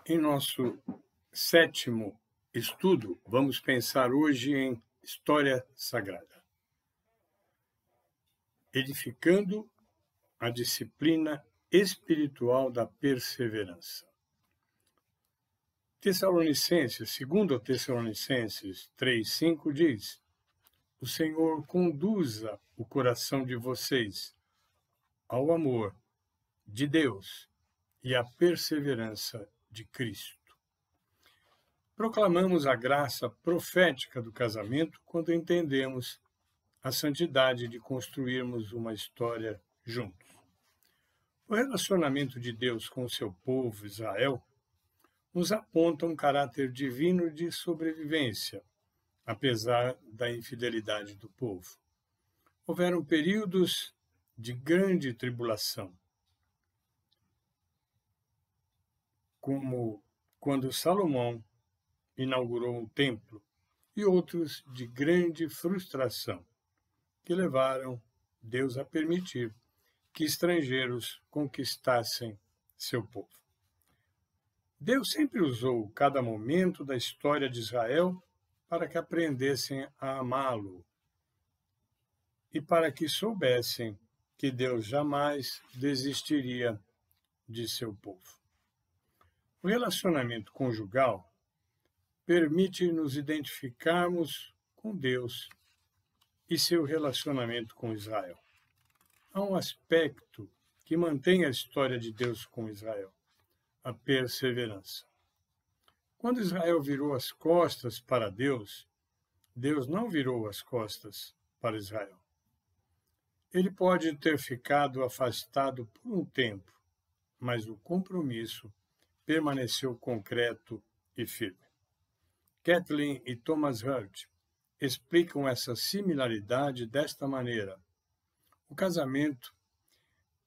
Em nosso sétimo estudo, vamos pensar hoje em História Sagrada, edificando a disciplina espiritual da perseverança. Tessalonicenses, 2 Tessalonicenses 3:5 diz: o Senhor conduza o coração de vocês ao amor de Deus e à perseverança de Cristo. Proclamamos a graça profética do casamento quando entendemos a santidade de construirmos uma história juntos. O relacionamento de Deus com o seu povo, Israel, nos aponta um caráter divino de sobrevivência, apesar da infidelidade do povo. Houveram períodos de grande tribulação, como quando Salomão inaugurou um templo, e outros de grande frustração, que levaram Deus a permitir que estrangeiros conquistassem seu povo. Deus sempre usou cada momento da história de Israel para que aprendessem a amá-lo e para que soubessem que Deus jamais desistiria de seu povo. O relacionamento conjugal permite nos identificarmos com Deus e seu relacionamento com Israel. Há um aspecto que mantém a história de Deus com Israel: a perseverança. Quando Israel virou as costas para Deus, Deus não virou as costas para Israel. Ele pode ter ficado afastado por um tempo, mas o compromisso permaneceu concreto e firme. Kathleen e Thomas Hurt explicam essa similaridade desta maneira: o casamento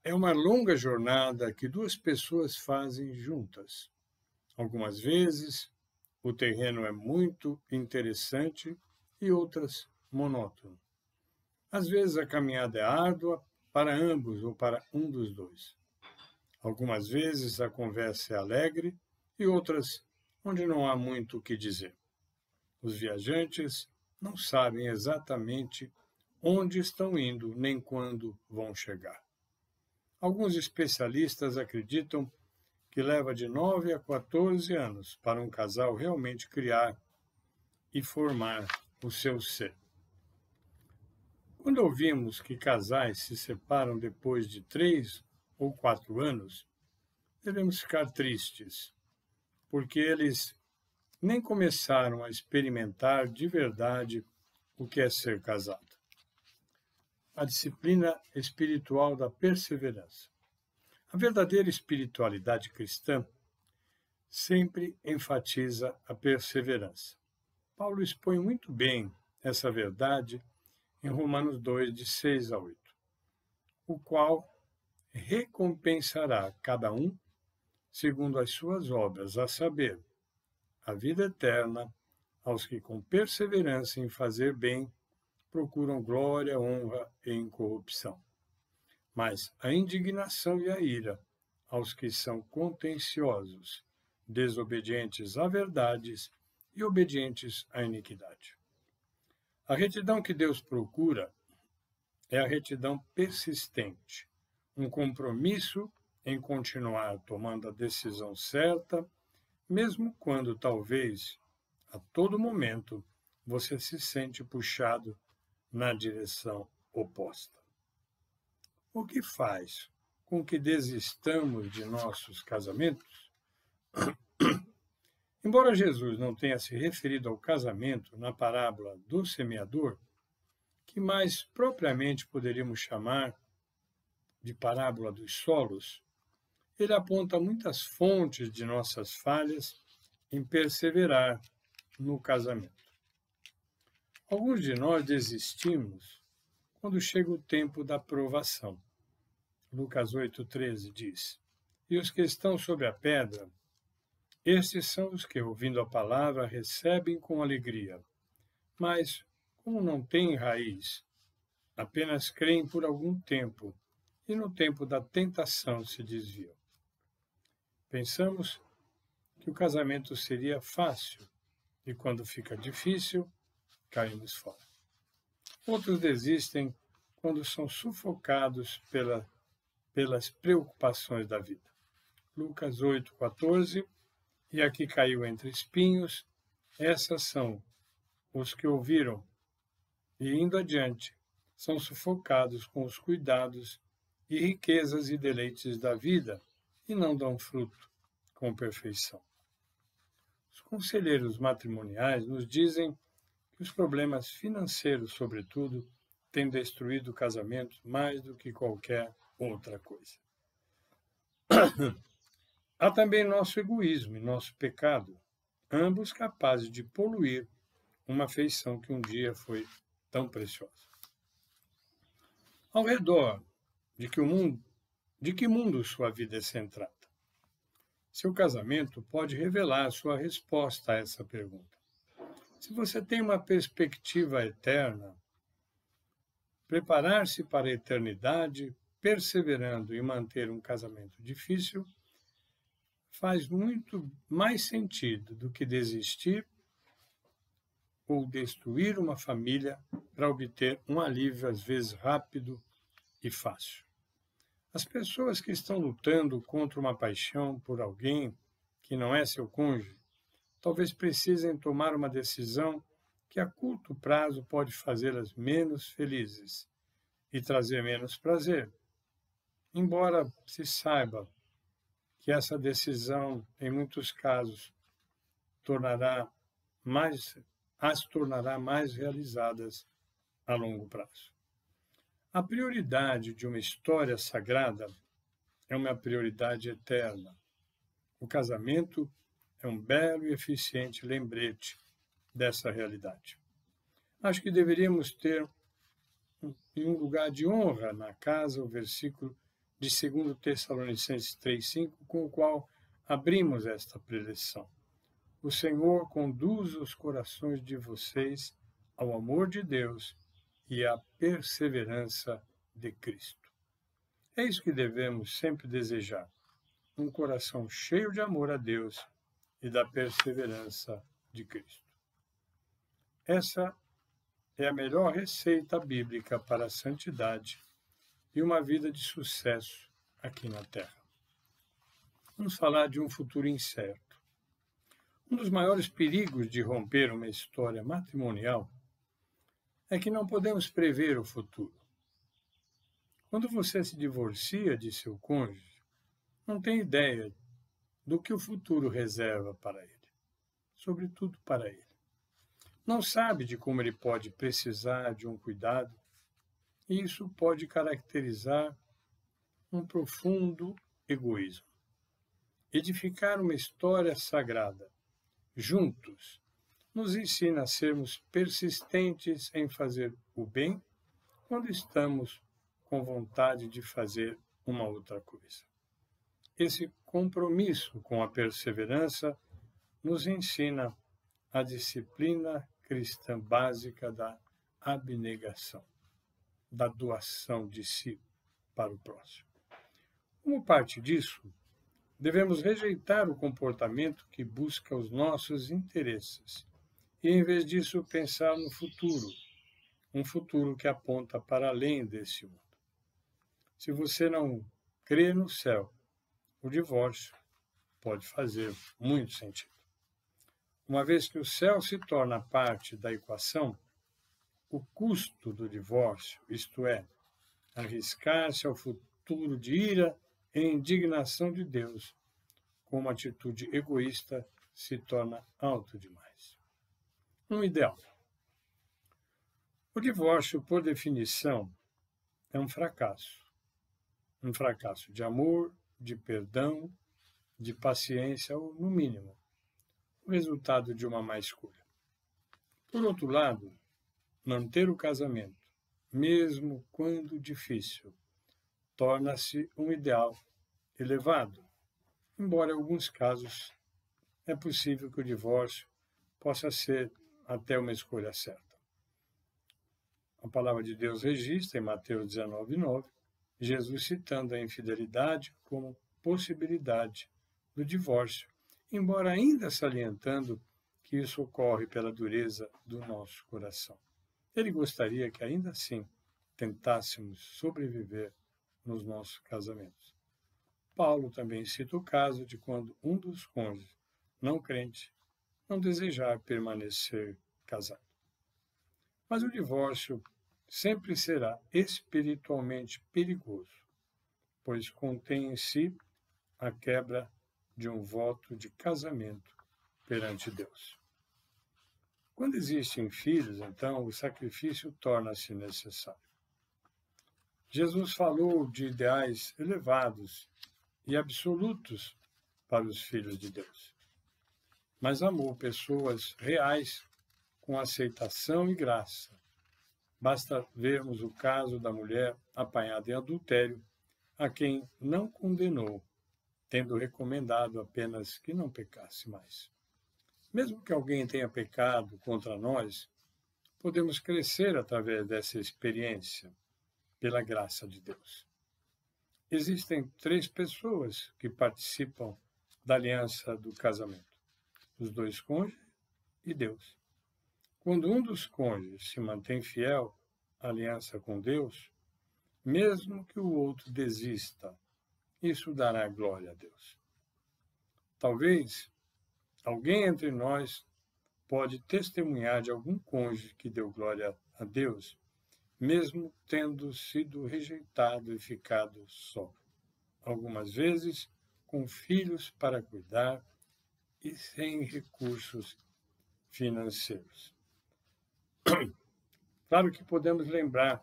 é uma longa jornada que duas pessoas fazem juntas. Algumas vezes, o terreno é muito interessante e outras monótono. Às vezes, a caminhada é árdua para ambos ou para um dos dois. Algumas vezes, a conversa é alegre e outras onde não há muito o que dizer. Os viajantes não sabem exatamente onde estão indo nem quando vão chegar. Alguns especialistas acreditam que leva de 9 a 14 anos para um casal realmente criar e formar o seu ser. Quando ouvimos que casais se separam depois de 3 ou 4 anos, devemos ficar tristes, porque eles nem começaram a experimentar de verdade o que é ser casado. A disciplina espiritual da perseverança. A verdadeira espiritualidade cristã sempre enfatiza a perseverança. Paulo expõe muito bem essa verdade em Romanos 2, de 6 a 8, o qual recompensará cada um segundo as suas obras, a saber, a vida eterna aos que com perseverança em fazer bem procuram glória, honra e incorrupção. Mas a indignação e a ira aos que são contenciosos, desobedientes à verdades e obedientes à iniquidade. A retidão que Deus procura é a retidão persistente, um compromisso em continuar tomando a decisão certa, mesmo quando talvez, a todo momento, você se sente puxado na direção oposta. O que faz com que desistamos de nossos casamentos? Embora Jesus não tenha se referido ao casamento na parábola do semeador, que mais propriamente poderíamos chamar de parábola dos solos, ele aponta muitas fontes de nossas falhas em perseverar no casamento. Alguns de nós desistimos quando chega o tempo da provação. Lucas 8,13 diz: e os que estão sobre a pedra, estes são os que, ouvindo a palavra, recebem com alegria, mas, como não têm raiz, apenas creem por algum tempo e no tempo da tentação se desviam. Pensamos que o casamento seria fácil e quando fica difícil, caímos fora. Outros desistem quando são sufocados pelas preocupações da vida. Lucas 8,14, e aqui caiu entre espinhos, essas são os que ouviram e, indo adiante, são sufocados com os cuidados e riquezas e deleites da vida e não dão fruto com perfeição. Os conselheiros matrimoniais nos dizem que os problemas financeiros, sobretudo, têm destruído casamentos mais do que qualquer outra coisa. Há também nosso egoísmo e nosso pecado, ambos capazes de poluir uma afeição que um dia foi tão preciosa. Ao redor de que mundo sua vida é centrada? Seu casamento pode revelar sua resposta a essa pergunta. Se você tem uma perspectiva eterna, preparar-se para a eternidade, perseverando em manter um casamento difícil, faz muito mais sentido do que desistir ou destruir uma família para obter um alívio, às vezes rápido e fácil. As pessoas que estão lutando contra uma paixão por alguém que não é seu cônjuge, talvez precisem tomar uma decisão que a curto prazo pode fazê-las menos felizes e trazer menos prazer. Embora se saiba que essa decisão, em muitos casos, as tornará mais realizadas a longo prazo. A prioridade de uma história sagrada é uma prioridade eterna. O casamento é um belo e eficiente lembrete dessa realidade. Acho que deveríamos ter um lugar de honra na casa o versículo de 2 Tessalonicenses 3,5, com o qual abrimos esta preleção. O Senhor conduz os corações de vocês ao amor de Deus e à perseverança de Cristo. É isso que devemos sempre desejar, um coração cheio de amor a Deus e da perseverança de Cristo. Essa é a melhor receita bíblica para a santidade e uma vida de sucesso aqui na Terra. Vamos falar de um futuro incerto. Um dos maiores perigos de romper uma história matrimonial é que não podemos prever o futuro. Quando você se divorcia de seu cônjuge, não tem ideia do que o futuro reserva para ele, sobretudo para ele. Não sabe de como ele pode precisar de um cuidado, e isso pode caracterizar um profundo egoísmo. Edificar uma história sagrada, juntos, nos ensina a sermos persistentes em fazer o bem quando estamos com vontade de fazer uma outra coisa. Esse compromisso com a perseverança nos ensina a disciplina cristã básica da abnegação, da doação de si para o próximo. Como parte disso, devemos rejeitar o comportamento que busca os nossos interesses e, em vez disso, pensar no futuro, um futuro que aponta para além desse mundo. Se você não crê no céu, o divórcio pode fazer muito sentido. Uma vez que o céu se torna parte da equação, o custo do divórcio, isto é, arriscar-se ao futuro de ira e indignação de Deus, com uma atitude egoísta, se torna alto demais. Um ideal. O divórcio, por definição, é um fracasso. Um fracasso de amor, de perdão, de paciência ou, no mínimo, o resultado de uma má escolha. Por outro lado, manter o casamento, mesmo quando difícil, torna-se um ideal elevado, embora em alguns casos é possível que o divórcio possa ser até uma escolha certa. A palavra de Deus registra em Mateus 19:9, Jesus citando a infidelidade como possibilidade do divórcio embora ainda salientando que isso ocorre pela dureza do nosso coração. Ele gostaria que ainda assim tentássemos sobreviver nos nossos casamentos. Paulo também cita o caso de quando um dos cônjuges, não crente, não desejar permanecer casado. Mas o divórcio sempre será espiritualmente perigoso, pois contém em si a quebra de um voto de casamento perante Deus. Quando existem filhos, então, o sacrifício torna-se necessário. Jesus falou de ideais elevados e absolutos para os filhos de Deus, mas amou pessoas reais com aceitação e graça. Basta vermos o caso da mulher apanhada em adultério, a quem não condenou, tendo recomendado apenas que não pecasse mais. Mesmo que alguém tenha pecado contra nós, podemos crescer através dessa experiência, pela graça de Deus. Existem 3 pessoas que participam da aliança do casamento: os 2 cônjuges e Deus. Quando um dos cônjuges se mantém fiel à aliança com Deus, mesmo que o outro desista, isso dará glória a Deus. Talvez alguém entre nós pode testemunhar de algum cônjuge que deu glória a Deus, mesmo tendo sido rejeitado e ficado só, algumas vezes com filhos para cuidar e sem recursos financeiros. Claro que podemos lembrar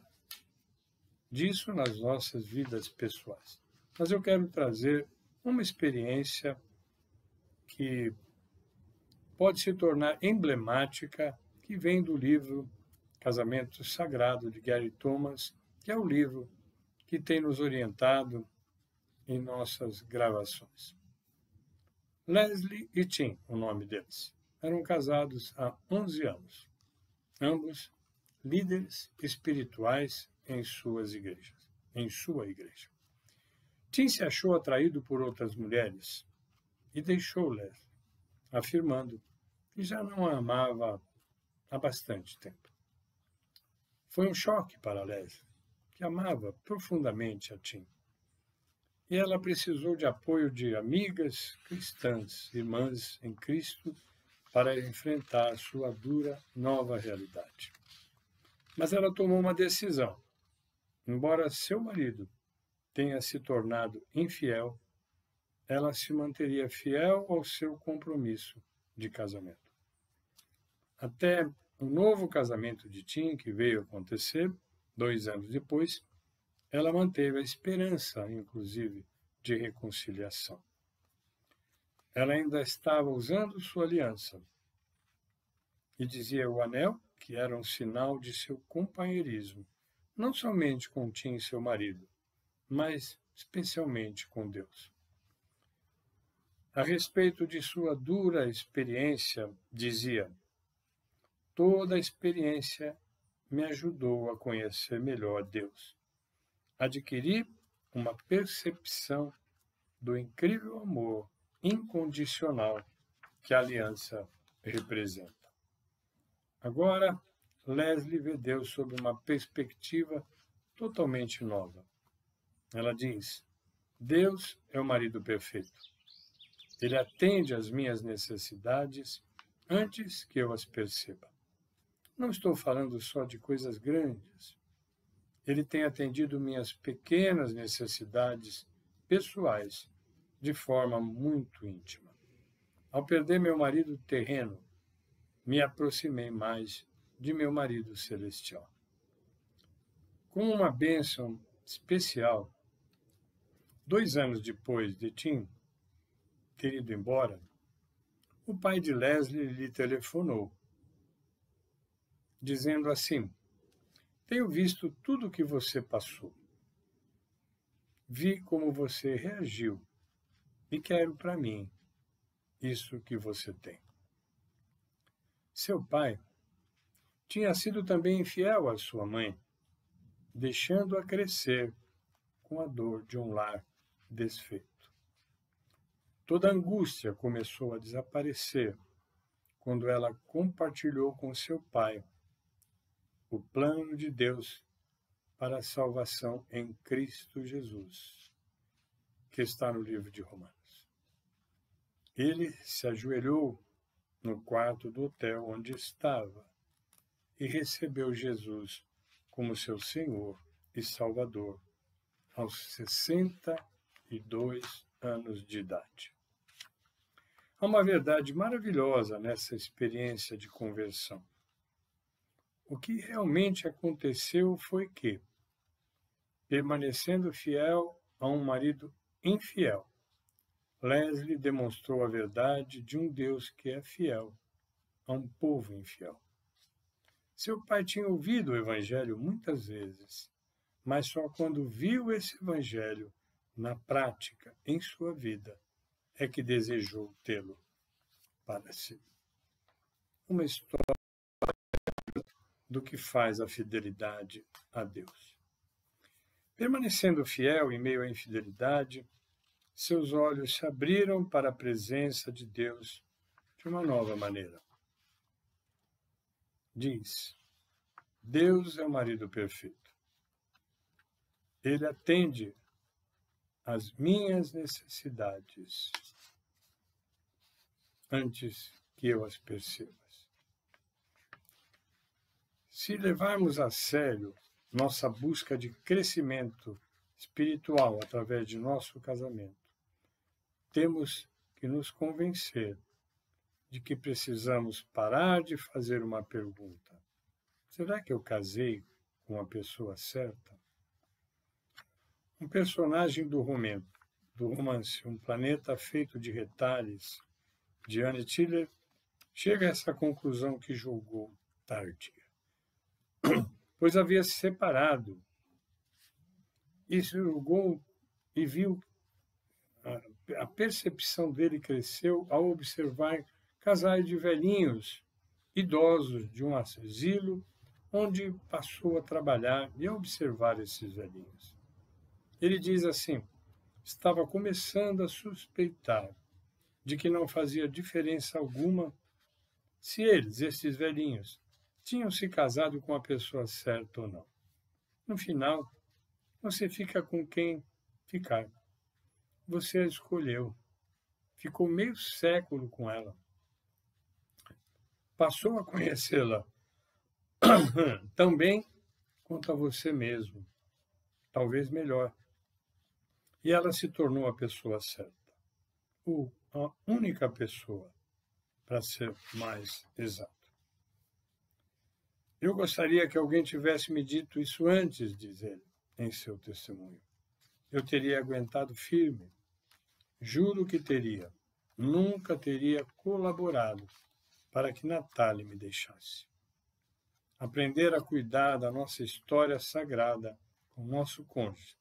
disso nas nossas vidas pessoais, mas eu quero trazer uma experiência que pode se tornar emblemática, que vem do livro Casamento Sagrado, de Gary Thomas, que é o livro que tem nos orientado em nossas gravações. Leslie e Tim, o nome deles, eram casados há 11 anos, ambos líderes espirituais em sua igreja. Tim se achou atraído por outras mulheres e deixou Leslie, afirmando que já não a amava há bastante tempo. Foi um choque para Leslie, que amava profundamente a Tim. E ela precisou de apoio de amigas cristãs, irmãs em Cristo, para enfrentar sua dura nova realidade. Mas ela tomou uma decisão. Embora seu marido tenha se tornado infiel, ela se manteria fiel ao seu compromisso de casamento. Até o novo casamento de Tim, que veio acontecer 2 anos depois, ela manteve a esperança, inclusive, de reconciliação. Ela ainda estava usando sua aliança e dizia o anel que era um sinal de seu companheirismo, não somente com Tim e seu marido, mas especialmente com Deus. A respeito de sua dura experiência, dizia: toda a experiência me ajudou a conhecer melhor Deus. Adquiri uma percepção do incrível amor incondicional que a aliança representa. Agora, Leslie vê Deus sob uma perspectiva totalmente nova. Ela diz: Deus é o marido perfeito. Ele atende às minhas necessidades antes que eu as perceba. Não estou falando só de coisas grandes. Ele tem atendido minhas pequenas necessidades pessoais de forma muito íntima. Ao perder meu marido terreno, me aproximei mais de meu marido celestial. Com uma bênção especial, 2 anos depois de Tim ter ido embora, o pai de Leslie lhe telefonou, dizendo assim: tenho visto tudo o que você passou. Vi como você reagiu e quero para mim isso que você tem. Seu pai tinha sido também infiel à sua mãe, deixando-a crescer com a dor de um lar desfeito. Toda angústia começou a desaparecer quando ela compartilhou com seu pai o plano de Deus para a salvação em Cristo Jesus, que está no livro de Romanos. Ele se ajoelhou no quarto do hotel onde estava e recebeu Jesus como seu Senhor e Salvador aos 62 anos de idade. Há uma verdade maravilhosa nessa experiência de conversão. O que realmente aconteceu foi que, permanecendo fiel a um marido infiel, Leslie demonstrou a verdade de um Deus que é fiel a um povo infiel. Seu pai tinha ouvido o Evangelho muitas vezes, mas só quando viu esse Evangelho na prática, em sua vida, é que desejou tê-lo para si. Uma história do que faz a fidelidade a Deus. Permanecendo fiel em meio à infidelidade, seus olhos se abriram para a presença de Deus de uma nova maneira. Diz: Deus é o marido perfeito. Ele atende às minhas necessidades antes que eu as perceba. Se levarmos a sério nossa busca de crescimento espiritual através de nosso casamento, temos que nos convencer de que precisamos parar de fazer uma pergunta: será que eu casei com a pessoa certa? Um personagem do romance Um Planeta Feito de Retalhos, de Anne Tiller, chega a essa conclusão que julgou tardia, pois havia se separado e julgou e viu a percepção dele cresceu ao observar casais de velhinhos, idosos de um asilo, onde passou a trabalhar e a observar esses velhinhos. Ele diz assim: estava começando a suspeitar de que não fazia diferença alguma se eles, esses velhinhos, tinham se casado com a pessoa certa ou não. No final, você fica com quem ficar. Você a escolheu. Ficou meio século com ela. Passou a conhecê-la tão bem quanto a você mesmo, talvez melhor. E ela se tornou a pessoa certa. A única pessoa, para ser mais exato. Eu gostaria que alguém tivesse me dito isso antes, diz ele, em seu testemunho. Eu teria aguentado firme. Juro que teria. Nunca teria colaborado para que Natália me deixasse. Aprender a cuidar da nossa história sagrada com o nosso cônjuge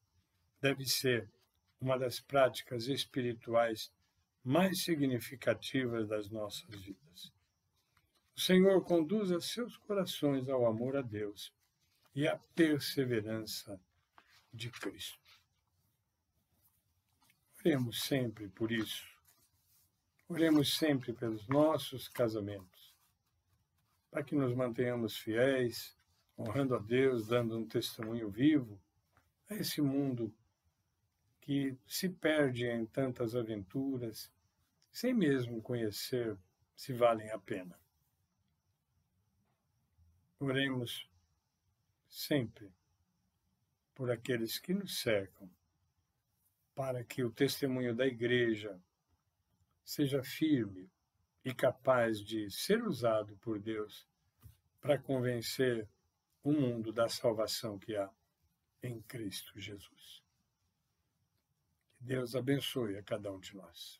deve ser uma das práticas espirituais mais significativas das nossas vidas. O Senhor conduza seus corações ao amor a Deus e à perseverança de Cristo. Oremos sempre por isso. Oremos sempre pelos nossos casamentos, para que nos mantenhamos fiéis, honrando a Deus, dando um testemunho vivo a esse mundo que se perde em tantas aventuras, sem mesmo conhecer se valem a pena. Oremos sempre por aqueles que nos cercam, para que o testemunho da Igreja seja firme e capaz de ser usado por Deus para convencer o mundo da salvação que há em Cristo Jesus. Que Deus abençoe a cada um de nós.